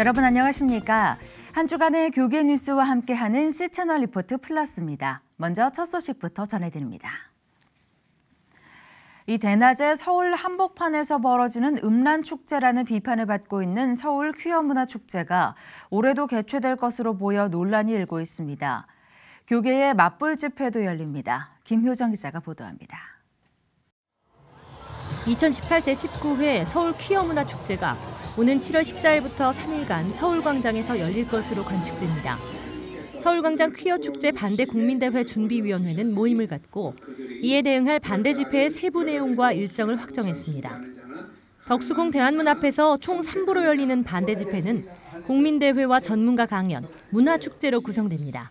여러분 안녕하십니까? 한 주간의 교계 뉴스와 함께하는 C채널 리포트 플러스입니다. 먼저 첫 소식부터 전해드립니다. 이 대낮에 서울 한복판에서 벌어지는 음란축제라는 비판을 받고 있는 서울 퀴어문화축제가 올해도 개최될 것으로 보여 논란이 일고 있습니다. 교계의 맞불 집회도 열립니다. 김효정 기자가 보도합니다. 2018 제19회 서울 퀴어문화축제가 오는 7월 14일부터 3일간 서울광장에서 열릴 것으로 관측됩니다. 서울광장 퀴어축제 반대 국민대회 준비위원회는 모임을 갖고 이에 대응할 반대 집회의 세부 내용과 일정을 확정했습니다. 덕수궁 대한문 앞에서 총 3부로 열리는 반대 집회는 국민대회와 전문가 강연, 문화축제로 구성됩니다.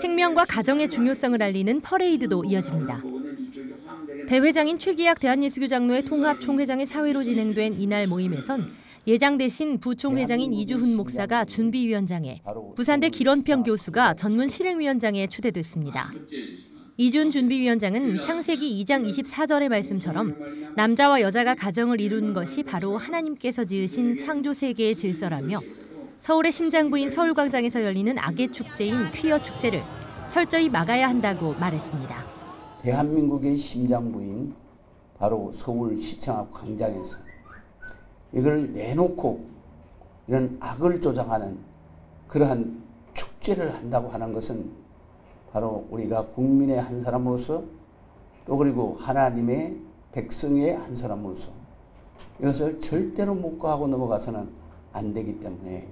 생명과 가정의 중요성을 알리는 퍼레이드도 이어집니다. 대회장인 최기학 대한예수교 장로의 통합총회장의 사회로 진행된 이날 모임에선 예장 대신 부총회장인 이주훈 목사가 준비위원장에, 부산대 길원평 교수가 전문 실행위원장에 추대됐습니다. 이준 준비위원장은 창세기 2장 24절의 말씀처럼 남자와 여자가 가정을 이룬 것이 바로 하나님께서 지으신 창조 세계의 질서라며 서울의 심장부인 서울광장에서 열리는 악의 축제인 퀴어 축제를 철저히 막아야 한다고 말했습니다. 대한민국의 심장부인 바로 서울시청 앞 광장에서 이걸 내놓고 이런 악을 조장하는 그러한 축제를 한다고 하는 것은 바로 우리가 국민의 한 사람으로서 또 그리고 하나님의 백성의 한 사람으로서 이것을 절대로 묵과하고 넘어가서는 안 되기 때문에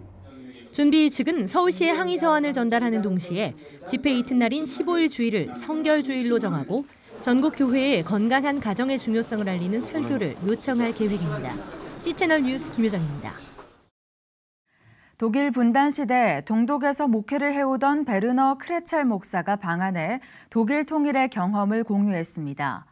준비 측은 서울시에 항의 서한을 전달하는 동시에 집회 이튿날인 15일 주일을 성결주일로 정하고 전국 교회에 건강한 가정의 중요성을 알리는 설교를 요청할 계획입니다. C채널 뉴스 김효정입니다. 독일 분단 시대 동독에서 목회를 해오던 베르너 크레첼 목사가 방한해 독일 통일의 경험을 공유했습니다.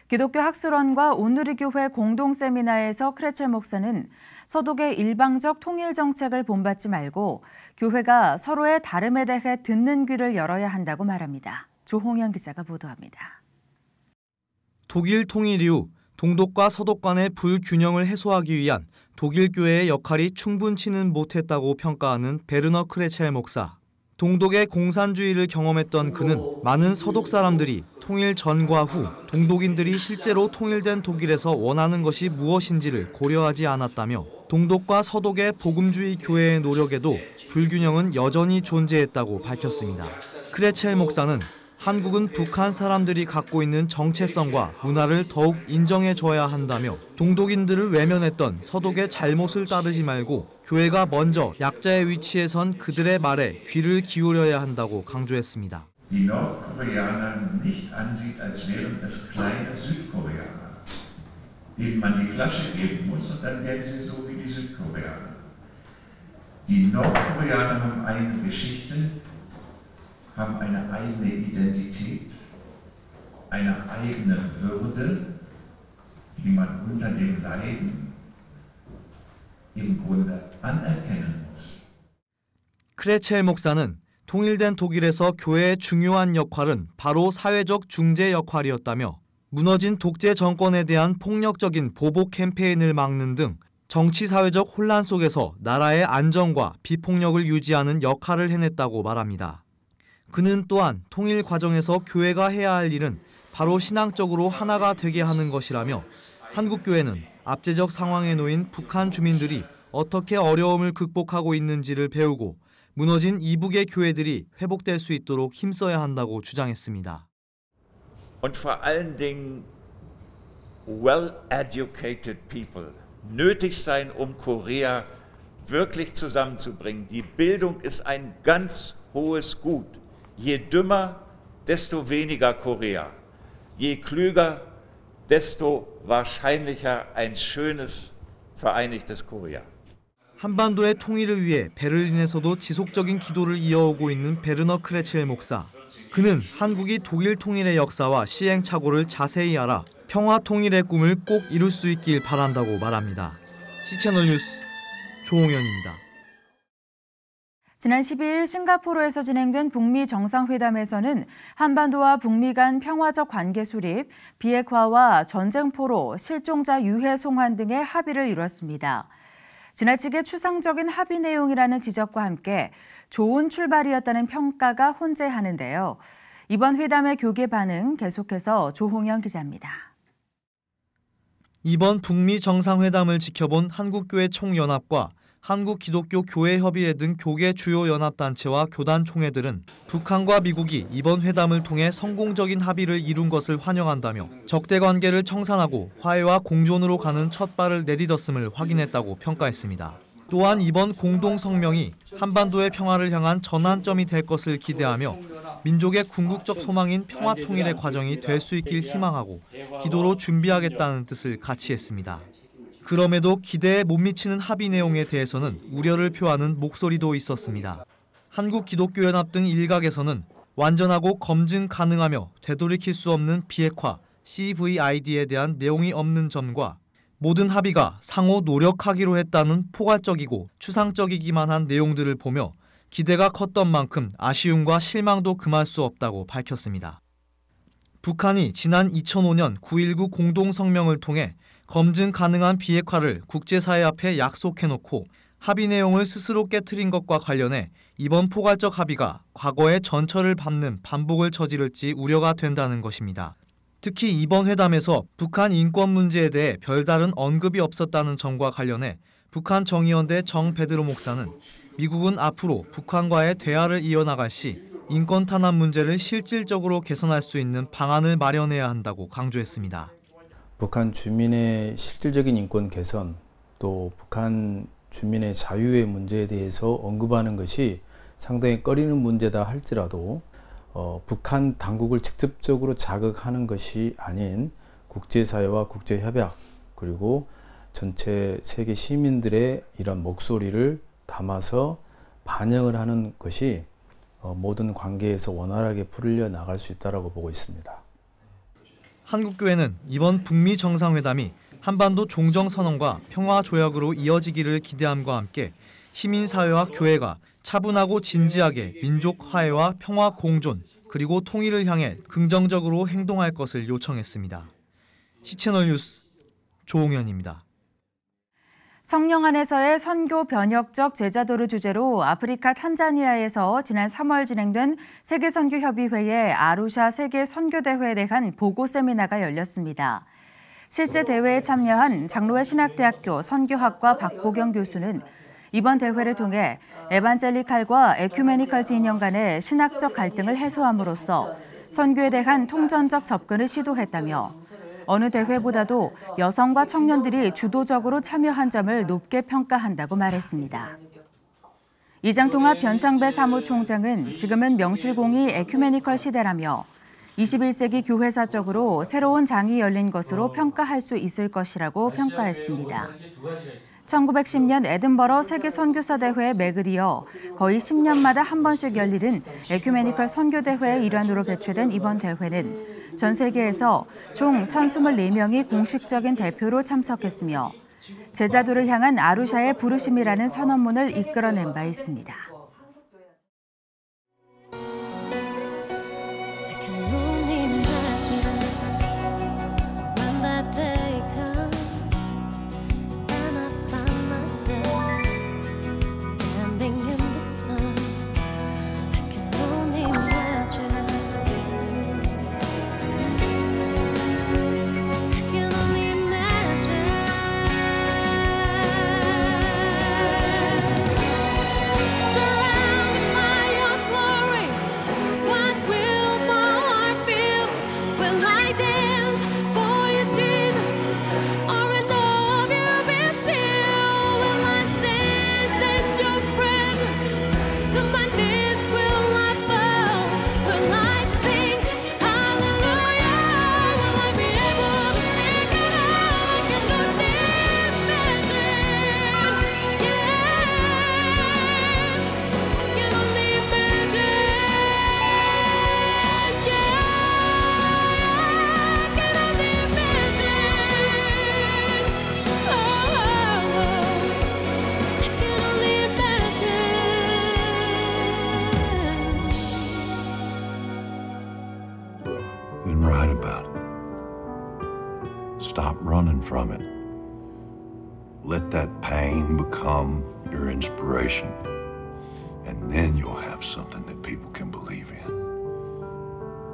기독교 학술원과 온누리교회 공동 세미나에서 크레첼 목사는 서독의 일방적 통일 정책을 본받지 말고 교회가 서로의 다름에 대해 듣는 귀를 열어야 한다고 말합니다. 조홍현 기자가 보도합니다. 독일 통일 이후 동독과 서독 간의 불균형을 해소하기 위한 독일 교회의 역할이 충분치는 못했다고 평가하는 베르너 크레첼 목사. 동독의 공산주의를 경험했던 그는 많은 서독 사람들이 통일 전과 후 동독인들이 실제로 통일된 독일에서 원하는 것이 무엇인지를 고려하지 않았다며 동독과 서독의 복음주의 교회의 노력에도 불균형은 여전히 존재했다고 밝혔습니다. 크레첼 목사는 한국은 북한 사람들이 갖고 있는 정체성과 문화를 더욱 인정해줘야 한다며 동독인들을 외면했던 서독의 잘못을 따르지 말고 교회가 먼저 약자의 위치에 선 그들의 말에 귀를 기울여야 한다고 강조했습니다. Die Nordkoreaner nicht ansieht, als wären es kleine Südkoreaner, denen man die Flasche geben muss und dann werden sie so wie die Südkoreaner. Die Nordkoreaner haben eine Geschichte, haben eine eigene Identität, eine eigene Würde, die man unter dem Leiden im Grunde anerkennen muss. 크레첼 목사는 통일된 독일에서 교회의 중요한 역할은 바로 사회적 중재 역할이었다며 무너진 독재 정권에 대한 폭력적인 보복 캠페인을 막는 등 정치-사회적 혼란 속에서 나라의 안정과 비폭력을 유지하는 역할을 해냈다고 말합니다. 그는 또한 통일 과정에서 교회가 해야 할 일은 바로 신앙적으로 하나가 되게 하는 것이라며 한국교회는 압제적 상황에 놓인 북한 주민들이 어떻게 어려움을 극복하고 있는지를 배우고 무너진 이북의 교회들이 회복될 수 있도록 힘써야 한다고 주장했습니다. Und vor allen Dingen well-educated people nötig sein, Korea wirklich zusammenzubringen. Die Bildung ist ein ganz hohes Gut. Je dümmer, desto weniger Korea. Je klüger, desto wahrscheinlicher ein schönes, vereinigtes Korea. 한반도의 통일을 위해 베를린에서도 지속적인 기도를 이어오고 있는 베르너 크레첼 목사. 그는 한국이 독일 통일의 역사와 시행착오를 자세히 알아 평화 통일의 꿈을 꼭 이룰 수 있길 바란다고 말합니다. C채널 뉴스 조홍현입니다. 지난 12일 싱가포르에서 진행된 북미 정상회담에서는 한반도와 북미 간 평화적 관계 수립, 비핵화와 전쟁포로, 실종자 유해 송환 등의 합의를 이뤘습니다. 지나치게 추상적인 합의 내용이라는 지적과 함께 좋은 출발이었다는 평가가 혼재하는데요. 이번 회담의 교계 반응 계속해서 조홍영 기자입니다. 이번 북미 정상회담을 지켜본 한국교회 총연합과 한국기독교교회협의회 등 교계 주요 연합단체와 교단 총회들은 북한과 미국이 이번 회담을 통해 성공적인 합의를 이룬 것을 환영한다며 적대 관계를 청산하고 화해와 공존으로 가는 첫 발을 내딛었음을 확인했다고 평가했습니다. 또한 이번 공동성명이 한반도의 평화를 향한 전환점이 될 것을 기대하며 민족의 궁극적 소망인 평화통일의 과정이 될 수 있길 희망하고 기도로 준비하겠다는 뜻을 같이 했습니다. 그럼에도 기대에 못 미치는 합의 내용에 대해서는 우려를 표하는 목소리도 있었습니다. 한국기독교연합 등 일각에서는 완전하고 검증 가능하며 되돌이킬 수 없는 비핵화 CVID에 대한 내용이 없는 점과 모든 합의가 상호 노력하기로 했다는 포괄적이고 추상적이기만 한 내용들을 보며 기대가 컸던 만큼 아쉬움과 실망도 금할 수 없다고 밝혔습니다. 북한이 지난 2005년 9.19 공동성명을 통해 검증 가능한 비핵화를 국제사회 앞에 약속해놓고 합의 내용을 스스로 깨트린 것과 관련해 이번 포괄적 합의가 과거의 전철을 밟는 반복을 저지를지 우려가 된다는 것입니다. 특히 이번 회담에서 북한 인권 문제에 대해 별다른 언급이 없었다는 점과 관련해 북한 정의연대 정베드로 목사는 미국은 앞으로 북한과의 대화를 이어나갈 시 인권 탄압 문제를 실질적으로 개선할 수 있는 방안을 마련해야 한다고 강조했습니다. 북한 주민의 실질적인 인권 개선, 또 북한 주민의 자유의 문제에 대해서 언급하는 것이 상당히 꺼리는 문제다 할지라도 북한 당국을 직접적으로 자극하는 것이 아닌 국제사회와 국제협약 그리고 전체 세계 시민들의 이런 목소리를 담아서 반영을 하는 것이 모든 관계에서 원활하게 풀려 나갈 수 있다고 보고 있습니다. 한국교회는 이번 북미 정상회담이 한반도 종정선언과 평화조약으로 이어지기를 기대함과 함께 시민사회와 교회가 차분하고 진지하게 민족 화해와 평화 공존 그리고 통일을 향해 긍정적으로 행동할 것을 요청했습니다. 시채널 뉴스 조홍현입니다. 성령 안에서의 선교 변혁적 제자도를 주제로 아프리카 탄자니아에서 지난 3월 진행된 세계선교협의회의 아루샤 세계선교대회에 대한 보고 세미나가 열렸습니다. 실제 대회에 참여한 장로회 신학대학교 선교학과 박보경 교수는 이번 대회를 통해 에반젤리칼과 에큐메니컬 진영 간의 신학적 갈등을 해소함으로써 선교에 대한 통전적 접근을 시도했다며 어느 대회보다도 여성과 청년들이 주도적으로 참여한 점을 높게 평가한다고 말했습니다. 이장통합 변창배 사무총장은 지금은 명실공히 에큐메니컬 시대라며 21세기 교회사적으로 새로운 장이 열린 것으로 평가할 수 있을 것이라고 평가했습니다. 1910년 에든버러 세계선교사대회의 맥을 이어 거의 10년마다 한 번씩 열리는 에큐메니컬 선교대회의 일환으로 개최된 이번 대회는 전 세계에서 총 1,024명이 공식적인 대표로 참석했으며 제자도를 향한 아루샤의 부르심이라는 선언문을 이끌어낸 바 있습니다. Stop running from it. let that pain become your inspiration. And then you'll have something that people can believe in.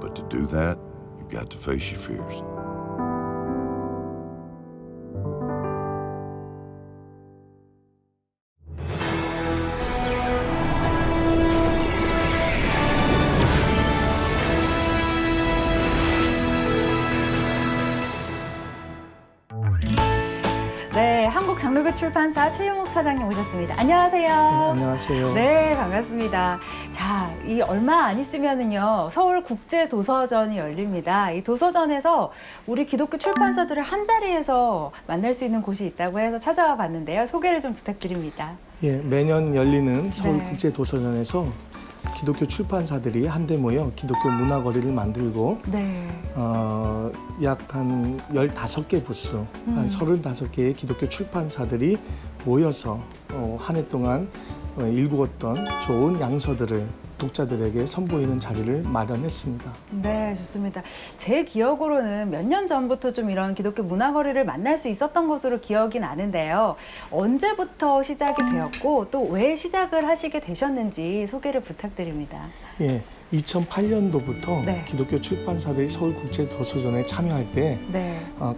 But to do that, you've got to face your fears. 네, 한국장로교 출판사 최용욱 사장님 오셨습니다. 안녕하세요. 네, 안녕하세요. 네, 반갑습니다. 자, 이 얼마 안 있으면은요, 서울국제도서전이 열립니다. 이 도서전에서 우리 기독교 출판사들을 한 자리에서 만날 수 있는 곳이 있다고 해서 찾아와 봤는데요. 소개를 좀 부탁드립니다. 예, 매년 열리는 서울국제도서전에서 기독교 출판사들이 한데 모여 기독교 문화거리를 만들고 네. 약 한 15개 부스, 한 35개의 기독교 출판사들이 모여서 한 해 동안 일구었던 좋은 양서들을 독자들에게 선보이는 자리를 마련했습니다. 네, 좋습니다. 제 기억으로는 몇 년 전부터 좀 이런 기독교 문화거리를 만날 수 있었던 것으로 기억이 나는데요. 언제부터 시작이 되었고 또 왜 시작을 하시게 되셨는지 소개를 부탁드립니다. 예, 2008년도부터 네. 기독교 출판사들이 서울국제도서전에 참여할 때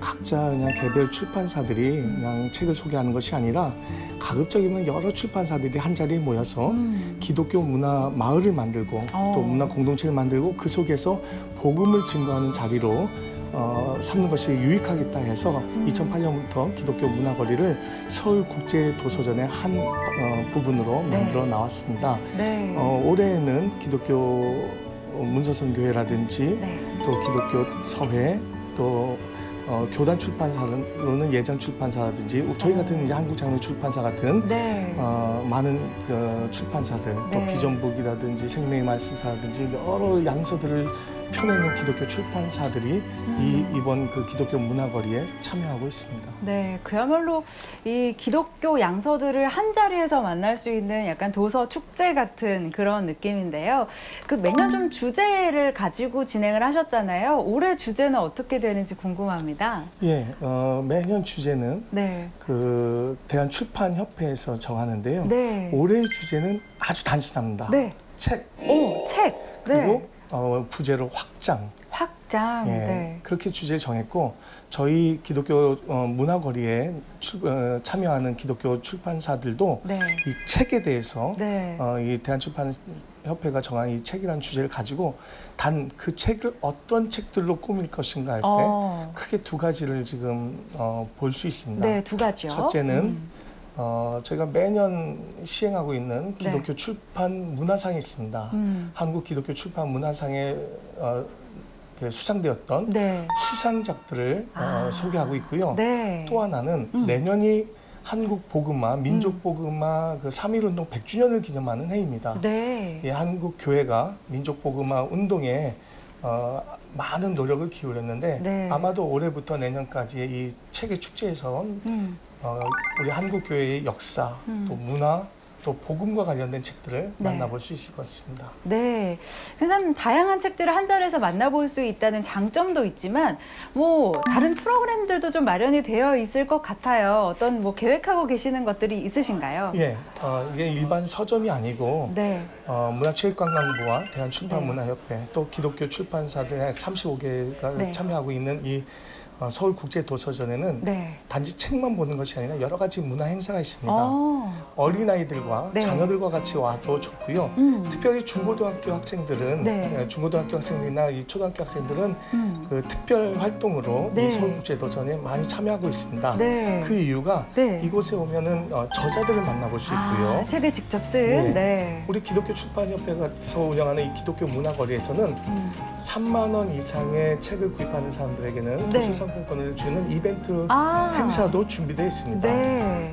각자 그냥 개별 출판사들이 그냥 책을 소개하는 것이 아니라 가급적이면 여러 출판사들이 한 자리에 모여서 기독교 문화 마을을 만들고 또 문화 공동체를 만들고 그 속에서 복음을 증거하는 자리로 삼는 것이 유익하겠다 해서 2008년부터 기독교 문화거리를 서울국제도서전의 한 부분으로 만들어 나왔습니다. 네. 올해는 기독교 문서선교회라든지 또 기독교 서회 또 교단 출판사로는 예전 출판사라든지 저희 같은 이제 한국장로 출판사 같은 많은 출판사들 또 비전북이라든지 생명의 말씀사라든지 여러 양서들을 펴내는 기독교 출판사들이 이번 그 기독교 문화거리에 참여하고 있습니다. 네, 그야말로 이 기독교 양서들을 한 자리에서 만날 수 있는 약간 도서 축제 같은 그런 느낌인데요. 그 매년 좀 주제를 가지고 진행을 하셨잖아요. 올해 주제는 어떻게 되는지 궁금합니다. 예, 매년 주제는 그 대한출판협회에서 정하는데요. 올해 주제는 아주 단순합니다. 책. 오, 책. 그리고 부제로 확장. 확장. 예, 그렇게 주제를 정했고 저희 기독교 문화거리에 참여하는 기독교 출판사들도 이 책에 대해서 이 대한출판협회가 정한 이 책이라는 주제를 가지고 단 그 책을 어떤 책들로 꾸밀 것인가 할 때 크게 두 가지를 지금 볼 수 있습니다. 네, 두 가지요. 첫째는 저희가 매년 시행하고 있는 기독교 출판 문화상이 있습니다. 한국 기독교 출판 문화상에 수상되었던 수상작들을 소개하고 있고요. 또 하나는 내년이 한국 복음화, 민족 복음화 그 3.1운동 100주년을 기념하는 해입니다. 이 한국 교회가 민족 복음화 운동에 많은 노력을 기울였는데 아마도 올해부터 내년까지의 이 책의 축제에서 우리 한국 교회의 역사, 또 문화, 또 복음과 관련된 책들을 만나볼 수 있을 것 같습니다. 네, 참 다양한 책들을 한 자리에서 만나볼 수 있다는 장점도 있지만 뭐 다른 프로그램들도 좀 마련이 되어 있을 것 같아요. 어떤 뭐 계획하고 계시는 것들이 있으신가요? 예, 이게 일반 서점이 아니고 문화체육관광부와 대한출판문화협회 또 기독교 출판사들 35개가 참여하고 있는 이 서울국제도서전에는 단지 책만 보는 것이 아니라 여러 가지 문화 행사가 있습니다. 어린아이들과 자녀들과 같이 와도 좋고요. 특별히 중고등학교 학생들은 중고등학교 학생들이나 이 초등학교 학생들은 그 특별 활동으로 이 서울국제도전에 많이 참여하고 있습니다. 그 이유가 이곳에 오면은 저자들을 만나볼 수 있고요. 책을 직접 쓴 우리 기독교 출판협회에서 운영하는 이 기독교 문화거리에서는 3만 원 이상의 책을 구입하는 사람들에게는 도서 상품권을 주는 이벤트 행사도 준비되어 있습니다.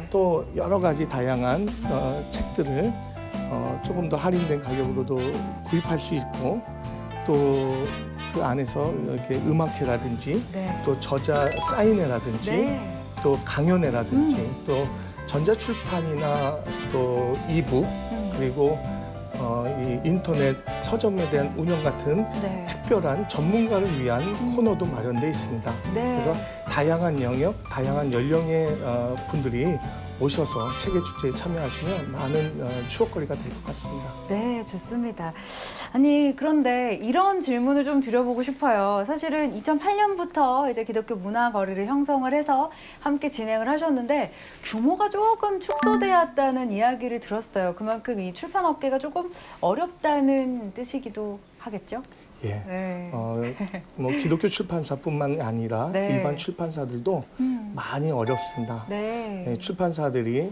또 여러 가지 다양한 책들을 조금 더 할인된 가격으로도 구입할 수 있고 또 그 안에서 이렇게 음악회라든지 또 저자 사인회라든지 또 강연회라든지 또 전자출판이나 또 이북 그리고 이 인터넷 서점에 대한 운영 같은 특별한 전문가를 위한 코너도 마련되어 있습니다. 그래서 다양한 영역, 다양한 연령의 분들이 오셔서 책의 축제에 참여하시면 많은 추억거리가 될 것 같습니다. 네, 좋습니다. 아니, 그런데 이런 질문을 좀 드려보고 싶어요. 사실은 2008년부터 이제 기독교 문화거리를 형성을 해서 함께 진행을 하셨는데 규모가 조금 축소되었다는 이야기를 들었어요. 그만큼 이 출판업계가 조금 어렵다는 뜻이기도 하겠죠? 예. 네. 뭐 기독교 출판사뿐만 아니라 네. 일반 출판사들도 많이 어렵습니다. 네. 예, 출판사들이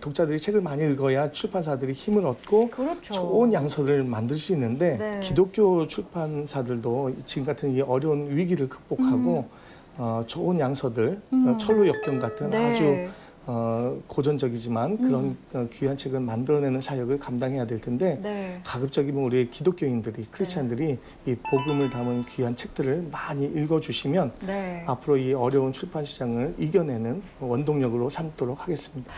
독자들이 책을 많이 읽어야 출판사들이 힘을 얻고 그렇죠. 좋은 양서를 만들 수 있는데 네. 기독교 출판사들도 지금 같은 이 어려운 위기를 극복하고 좋은 양서들, 철로 역경 같은 네. 아주 고전적이지만 그런 귀한 책을 만들어내는 사역을 감당해야 될 텐데 네. 가급적이면 우리 기독교인들이 크리스찬들이 이 복음을 담은 귀한 책들을 많이 읽어주시면 네. 앞으로 이 어려운 출판 시장을 이겨내는 원동력으로 삼도록 하겠습니다.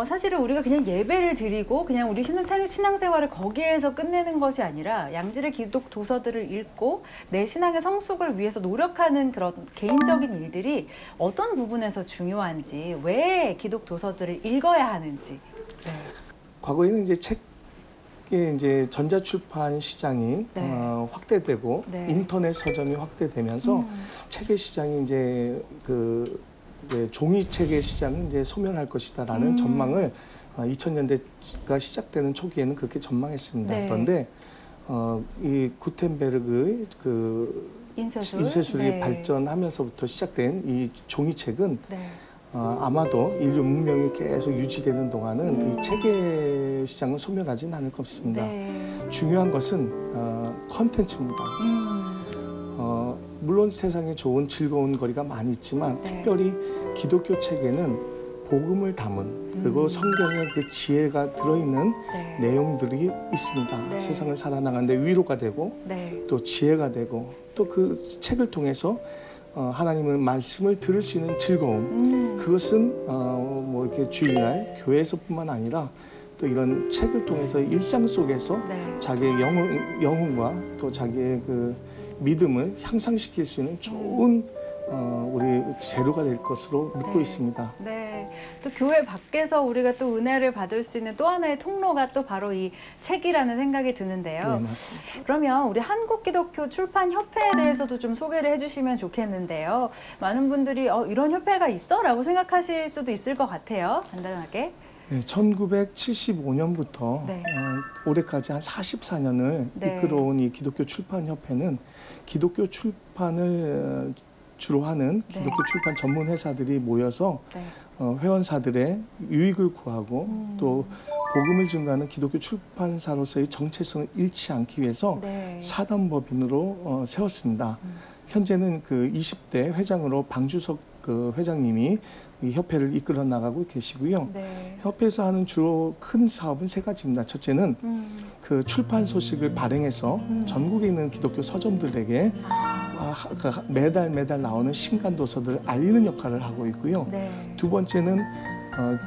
사실은 우리가 그냥 예배를 드리고 그냥 우리 신앙생활을 거기에서 끝내는 것이 아니라 양질의 기독 도서들을 읽고 내 신앙의 성숙을 위해서 노력하는 그런 개인적인 일들이 어떤 부분에서 중요한지, 왜 기독 도서들을 읽어야 하는지. 네. 과거에는 이제 책의 이제 전자출판 시장이 네. 확대되고 네. 인터넷 서점이 확대되면서 책의 시장이 이제 이제 종이책의 시장은 이제 소멸할 것이다라는 전망을 2000년대가 시작되는 초기에는 그렇게 전망했습니다. 네. 그런데 이 구텐베르그의 인쇄술이 네. 발전하면서부터 시작된 이 종이책은 네. 아마도 인류 문명이 계속 유지되는 동안은 이 책의 시장은 소멸하지는 않을 것같습니다. 네. 중요한 것은 컨텐츠입니다. 물론 세상에 좋은 즐거운 거리가 많이 있지만 네. 특별히 기독교 책에는 복음을 담은 그리고 성경의 그 지혜가 들어있는 네. 내용들이 있습니다. 네. 세상을 살아나가는데 위로가 되고 네. 또 지혜가 되고 또 그 책을 통해서 하나님의 말씀을 들을 수 있는 즐거움, 그것은 뭐 이렇게 주일날 교회에서뿐만 아니라 또 이런 책을 통해서 일상 속에서 네. 자기의 영혼과 또 자기의 그 믿음을 향상시킬 수 있는 좋은 우리 재료가 될 것으로 믿고 네. 있습니다. 네. 또 교회 밖에서 우리가 또 은혜를 받을 수 있는 또 하나의 통로가 또 바로 이 책이라는 생각이 드는데요. 네, 맞습니다. 그러면 우리 한국기독교 출판협회에 대해서도 좀 소개를 해주시면 좋겠는데요. 많은 분들이 이런 협회가 있어? 라고 생각하실 수도 있을 것 같아요. 간단하게. 네, 1975년부터 네. 올해까지 한 44년을 네. 이끌어온 이 기독교 출판협회는 기독교 출판을 주로 하는 기독교 출판 전문 회사들이 모여서 네. 회원사들의 유익을 구하고 또 복음을 증가하는 기독교 출판사로서의 정체성을 잃지 않기 위해서 네. 사단법인으로 세웠습니다. 현재는 그 20대 회장으로 방주석 그 회장님이 이 협회를 이끌어 나가고 계시고요. 네. 협회에서 하는 주로 큰 사업은 세 가지입니다. 첫째는 그 출판 소식을 발행해서 전국에 있는 기독교 서점들에게 매달 나오는 신간 도서들을 알리는 역할을 하고 있고요. 네. 두 번째는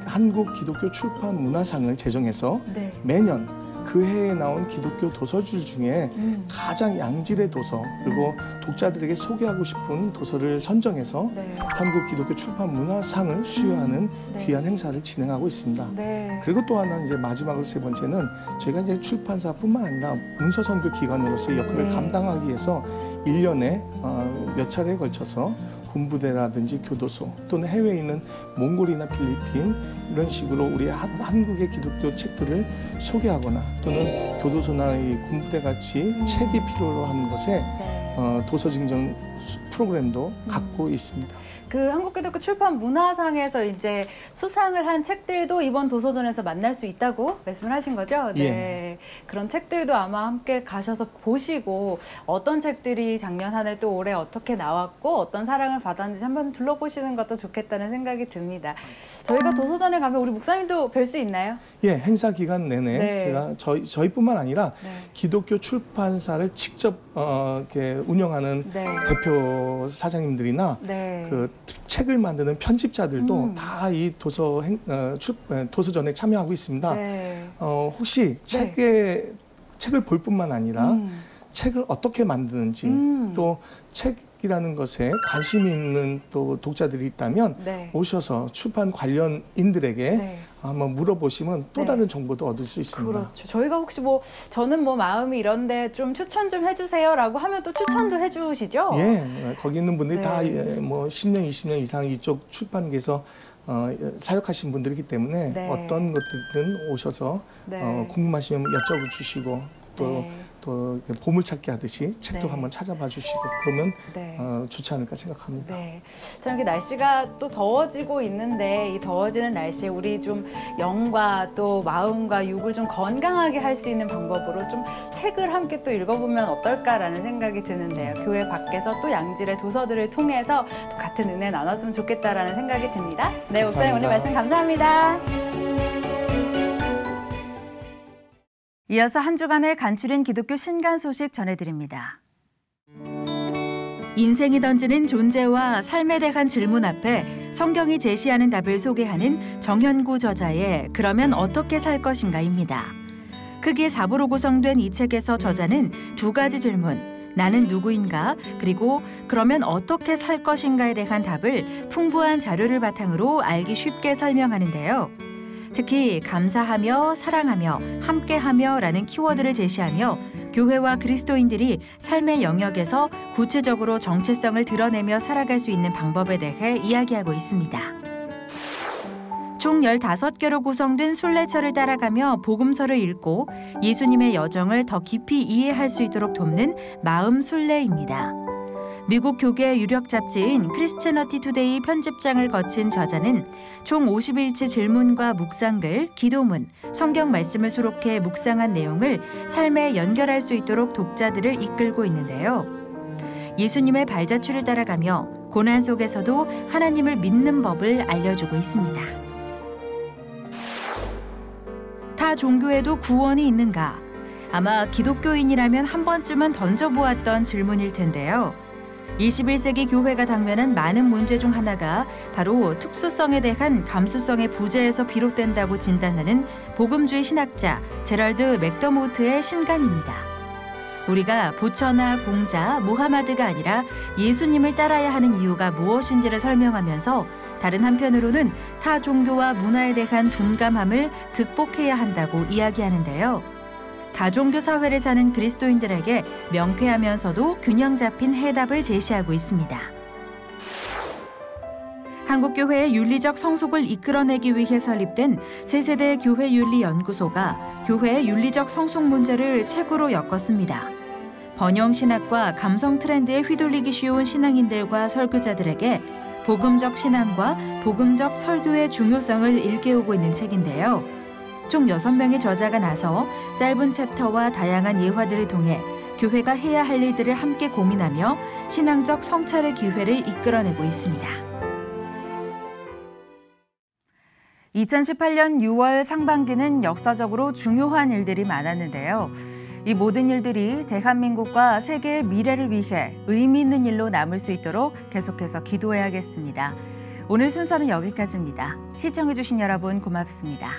한국 기독교 출판 문화상을 제정해서 네. 매년 그 해에 나온 기독교 도서줄 중에 가장 양질의 도서 그리고 독자들에게 소개하고 싶은 도서를 선정해서 네. 한국 기독교 출판 문화상을 수여하는 네. 귀한 행사를 진행하고 있습니다. 네. 그리고 또 하나는 이제 마지막으로 세 번째는 저희가 이제 출판사뿐만 아니라 문서선교 기관으로서의 역할을 네. 감당하기 위해서 1년에 몇 차례에 걸쳐서 군부대라든지 교도소 또는 해외에 있는 몽골이나 필리핀 이런 식으로 우리 한국의 기독교 책들을 소개하거나 또는 교도소나 이 군부대 같이 책이 필요로 하는 곳에 네. 도서 증정 프로그램도 갖고 있습니다. 그 한국기독교 출판 문화상에서 이제 수상을 한 책들도 이번 도서전에서 만날 수 있다고 말씀을 하신 거죠? 네. 예. 그런 책들도 아마 함께 가셔서 보시고 어떤 책들이 작년 한 해 또 올해 어떻게 나왔고 어떤 사랑을 받았는지 한번 둘러보시는 것도 좋겠다는 생각이 듭니다. 저희가 도서전에 가면 우리 목사님도 뵐 수 있나요? 예, 행사 기간 내내 네. 제가 저희뿐만 아니라 네. 기독교 출판사를 직접 이렇게 운영하는 네. 대표 사장님들이나 네. 그 책을 만드는 편집자들도 다 이 도서전에 참여하고 있습니다. 네. 혹시 책을 볼 뿐만 아니라 책을 어떻게 만드는지 또 책의 바뀌라는 것에 관심 있는 또 독자들이 있다면 네. 오셔서 출판 관련인들에게 네. 한번 물어보시면 또 네. 다른 정보도 얻을 수 있습니다. 그렇죠. 저희가 혹시 뭐 저는 뭐 마음이 이런데 좀 추천 좀 해주세요라고 하면 또 추천도 해주시죠? 예, 거기 있는 분들이 네. 다 뭐 10년, 20년 이상 이쪽 출판계에서 사역하신 분들이기 때문에 네. 어떤 것들든 오셔서 네. 궁금하시면 여쭤 주시고 또 보물찾기 하듯이 책도 네. 한번 찾아봐 주시고 그러면 네. 좋지 않을까 생각합니다. 네. 참 이렇게 날씨가 또 더워지고 있는데 이 더워지는 날씨에 우리 좀 영과 또 마음과 육을 좀 건강하게 할 수 있는 방법으로 좀 책을 함께 또 읽어보면 어떨까라는 생각이 드는데요. 교회 밖에서 또 양질의 도서들을 통해서 또 같은 은혜 나눴으면 좋겠다라는 생각이 듭니다. 네, 목사님 오늘 말씀 감사합니다. 이어서 한 주간의 간추린 기독교 신간 소식 전해드립니다. 인생이 던지는 존재와 삶에 대한 질문 앞에 성경이 제시하는 답을 소개하는 정현구 저자의 그러면 어떻게 살 것인가입니다. 크게 4부로 구성된 이 책에서 저자는 두 가지 질문, 나는 누구인가, 그리고 그러면 어떻게 살 것인가에 대한 답을 풍부한 자료를 바탕으로 알기 쉽게 설명하는데요. 특히 감사하며 사랑하며 함께하며라는 키워드를 제시하며 교회와 그리스도인들이 삶의 영역에서 구체적으로 정체성을 드러내며 살아갈 수 있는 방법에 대해 이야기하고 있습니다. 총 15개로 구성된 순례처를 따라가며 복음서를 읽고 예수님의 여정을 더 깊이 이해할 수 있도록 돕는 마음 순례입니다. 미국 교계 유력 잡지인 크리스채너티 투데이 편집장을 거친 저자는 총 51치 질문과 묵상글, 기도문, 성경 말씀을 수록해 묵상한 내용을 삶에 연결할 수 있도록 독자들을 이끌고 있는데요. 예수님의 발자취를 따라가며 고난 속에서도 하나님을 믿는 법을 알려주고 있습니다. 타 종교에도 구원이 있는가? 아마 기독교인이라면 한 번쯤은 던져보았던 질문일 텐데요. 21세기 교회가 당면한 많은 문제 중 하나가 바로 특수성에 대한 감수성의 부재에서 비롯된다고 진단하는 복음주의 신학자 제럴드 맥더모트의 신간입니다. 우리가 부처나 공자, 무하마드가 아니라 예수님을 따라야 하는 이유가 무엇인지를 설명하면서 다른 한편으로는 타 종교와 문화에 대한 둔감함을 극복해야 한다고 이야기하는데요. 다종교 사회를 사는 그리스도인들에게 명쾌하면서도 균형 잡힌 해답을 제시하고 있습니다. 한국교회의 윤리적 성숙을 이끌어내기 위해 설립된 세세대 교회윤리연구소가 교회의 윤리적 성숙 문제를 책으로 엮었습니다. 번영신학과 감성 트렌드에 휘둘리기 쉬운 신앙인들과 설교자들에게 복음적 신앙과 복음적 설교의 중요성을 일깨우고 있는 책인데요. 총 6명의 저자가 나서 짧은 챕터와 다양한 예화들을 통해 교회가 해야 할 일들을 함께 고민하며 신앙적 성찰의 기회를 이끌어내고 있습니다. 2018년 6월 상반기는 역사적으로 중요한 일들이 많았는데요. 이 모든 일들이 대한민국과 세계의 미래를 위해 의미 있는 일로 남을 수 있도록 계속해서 기도해야겠습니다. 오늘 순서는 여기까지입니다. 시청해주신 여러분 고맙습니다.